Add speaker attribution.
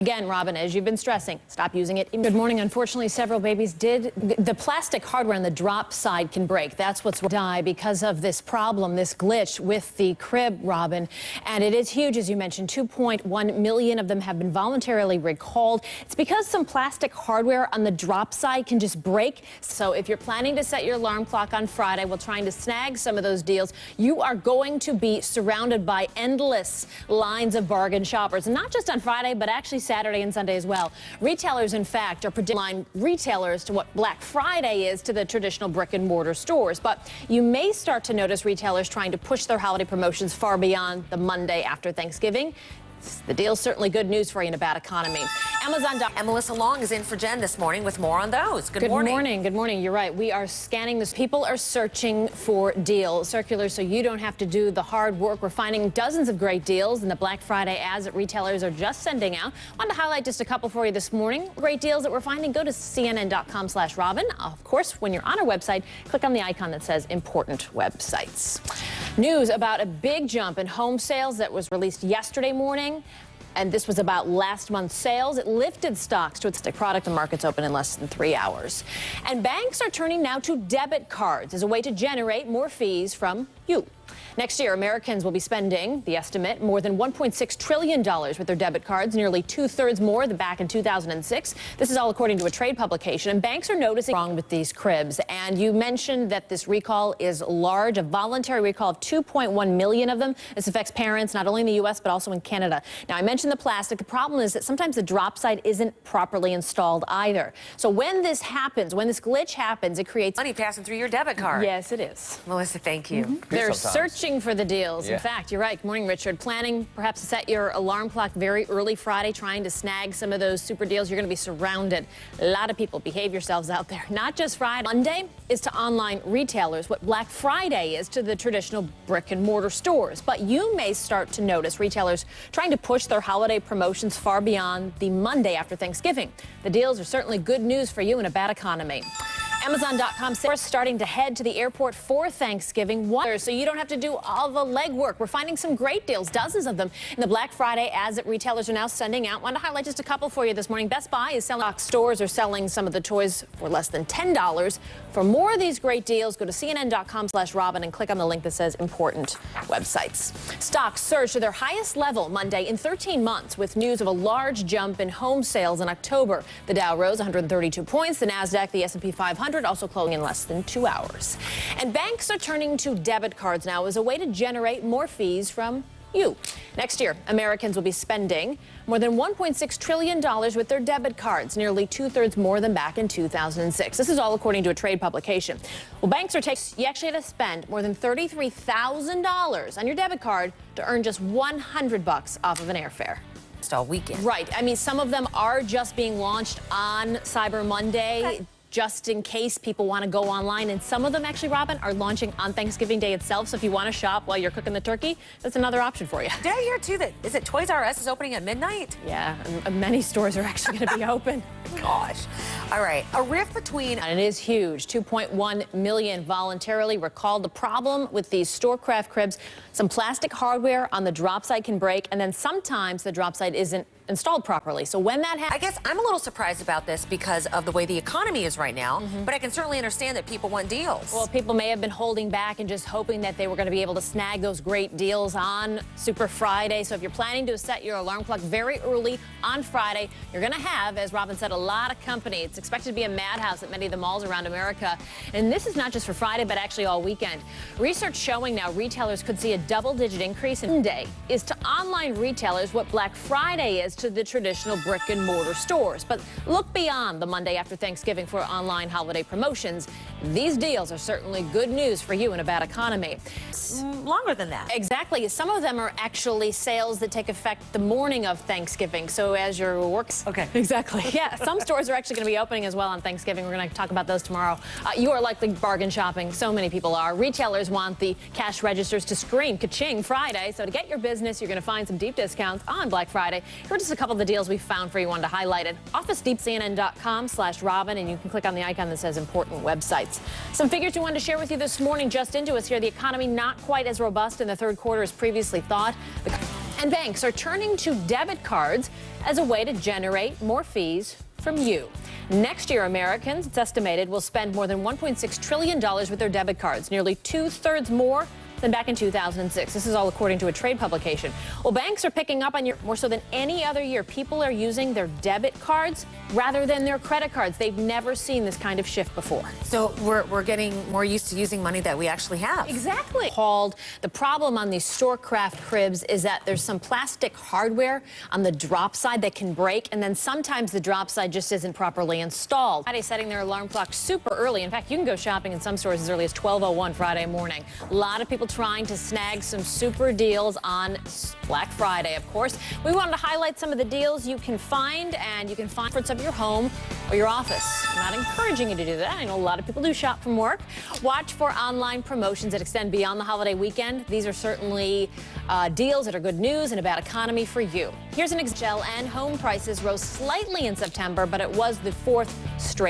Speaker 1: Again, Robin, as you've been stressing, stop using it. Good morning. Unfortunately, several babies did. The plastic hardware on the drop side can break. That's what's die because of this problem, this glitch with the crib, Robin. And it is huge, as you mentioned. 2.1 million of them have been voluntarily recalled. It's because some plastic hardware on the drop side can just break. So if you're planning to set your alarm clock on Friday while trying to snag some of those deals, you are going to be surrounded by endless lines of bargain shoppers. And not just on Friday, but actually Saturday and Sunday as well. Retailers, in fact, are predicting retailers to what Black Friday is to the traditional brick and mortar stores. But you may start to notice retailers trying to push their holiday promotions far beyond the Monday after Thanksgiving. The deal's certainly good news for you in a bad economy. Amazon.com.
Speaker 2: And Melissa Long is in for Jen this morning with more on those. Good morning.
Speaker 1: Good morning. You're right. We are scanning this. People are searching for deals, circulars, so you don't have to do the hard work. We're finding dozens of great deals in the Black Friday ads that retailers are just sending out. I wanted to highlight just a couple for you this morning. Great deals that we're finding. Go to CNN.com/Robin. Of course, when you're on our website, click on the icon that says Important Websites. News about a big jump in home sales that was released yesterday morning. And this was about last month's sales. It lifted stocks to its product. The market's open in less than 3 hours. And banks are turning now to debit cards as a way to generate more fees from you. Next year, Americans will be spending, the estimate, more than $1.6 trillion with their debit cards, nearly two-thirds more than back in 2006. This is all according to a trade publication. And banks are noticing wrong with these cribs. And you mentioned that this recall is large, a voluntary recall of 2.1 million of them. This affects parents not only in the U.S., but also in Canada. Now, I mentioned the plastic. The problem is that sometimes the drop side isn't properly installed either. So when this happens, when this glitch happens, it creates
Speaker 2: money passing through your debit card.
Speaker 1: Yes, it is.
Speaker 2: Melissa, thank you.
Speaker 1: They're searching for the deals.
Speaker 3: Yeah.
Speaker 1: In fact, you're right. Good morning, Richard. Planning perhaps to set your alarm clock very early Friday, trying to snag some of those super deals. You're going to be surrounded. A lot of people. Behave yourselves out there. Not just Friday. Monday is to online retailers what Black Friday is to the traditional brick and mortar stores. But you may start to notice retailers trying to push their holiday promotions far beyond the Monday after Thanksgiving. The deals are certainly good news for you in a bad economy. Amazon.com stores starting to head to the airport for Thanksgiving, so you don't have to do all the legwork. We're finding some great deals, dozens of them, in the Black Friday ads that retailers are now sending out. Want to highlight just a couple for you this morning. Best Buy is selling. Stores are selling some of the toys for less than $10. For more of these great deals, go to CNN.com/Robin and click on the link that says Important Websites. Stocks surged to their highest level Monday in 13 months with news of a large jump in home sales in October. The Dow rose 132 points. The Nasdaq, the S&P 500 also closing in less than 2 hours. And banks are turning to debit cards now as a way to generate more fees from you. Next year, Americans will be spending more than $1.6 trillion with their debit cards, nearly two-thirds more than back in 2006. This is all according to a trade publication. Well, banks are you actually have to spend more than $33,000 on your debit card to earn just $100 off of an airfare.
Speaker 2: All weekend.
Speaker 1: Right. I mean, some of them are just being launched on Cyber Monday. Okay. Just in case people want to go online. And some of them actually, Robin, are launching on Thanksgiving Day itself. So if you want to shop while you're cooking the turkey, that's another option for you.
Speaker 2: Did I hear, too, that is it Toys R Us is opening at midnight?
Speaker 1: Yeah, many stores are actually going to be open.
Speaker 2: Gosh. All right, a rift between...
Speaker 1: And it is huge. 2.1 million voluntarily recalled. The problem with these Storecraft cribs, some plastic hardware on the drop side can break, and then sometimes the drop side isn't installed properly. So when that happens...
Speaker 2: I guess I'm a little surprised about this because of the way the economy is right now, but I can certainly understand that people want deals.
Speaker 1: Well, people may have been holding back and just hoping that they were going to be able to snag those great deals on Super Friday. So if you're planning to set your alarm clock very early on Friday, you're going to have, as Robin said, a lot of company. It's expected to be a madhouse at many of the malls around America. And this is not just for Friday, but actually all weekend. Research showing now retailers could see a double-digit increase in Monday is to online retailers what Black Friday is to the traditional brick and mortar stores. But look beyond the Monday after Thanksgiving for online holiday promotions. These deals are certainly good news for you in a bad economy.
Speaker 2: Longer than that.
Speaker 1: Exactly. Some of them are actually sales that take effect the morning of Thanksgiving. So as your works.
Speaker 2: Okay.
Speaker 1: Exactly. Yeah. Some stores are actually going to be opening as well on Thanksgiving. We're going to talk about those tomorrow. You are likely bargain shopping. So many people are. Retailers want the cash registers to scream ka-ching Friday. So to get your business, you're going to find some deep discounts on Black Friday. Here are just a couple of the deals we found for you. Wanted to highlight it. OfficeDeepCNN.com/Robin, and you can click on the icon that says Important Websites. Some figures we wanted to share with you this morning just into us here. The economy not quite as robust in the third quarter as previously thought. And banks are turning to debit cards as a way to generate more fees from you. Next year, Americans, it's estimated, will spend more than $1.6 trillion with their debit cards, nearly 2/3 more than back in 2006. This is all according to a trade publication. Well, banks are picking up on more so than any other year. People are using their debit cards rather than their credit cards. They've never seen this kind of shift before.
Speaker 2: So we're getting more used to using money that we actually have.
Speaker 1: Exactly. The problem on these Storecraft cribs is that there's some plastic hardware on the drop side that can break, and then sometimes the drop side just isn't properly installed. Friday setting their alarm clock super early. In fact, you can go shopping in some stores as early as 12:01 Friday morning. A lot of people trying to snag some super deals on Black Friday, of course. We wanted to highlight some of the deals you can find, and you can find comforts of your home or your office. I'm not encouraging you to do that. I know a lot of people do shop from work. Watch for online promotions that extend beyond the holiday weekend. These are certainly deals that are good news and a bad economy for you. Here's an example. And home prices rose slightly in September, but it was the fourth straight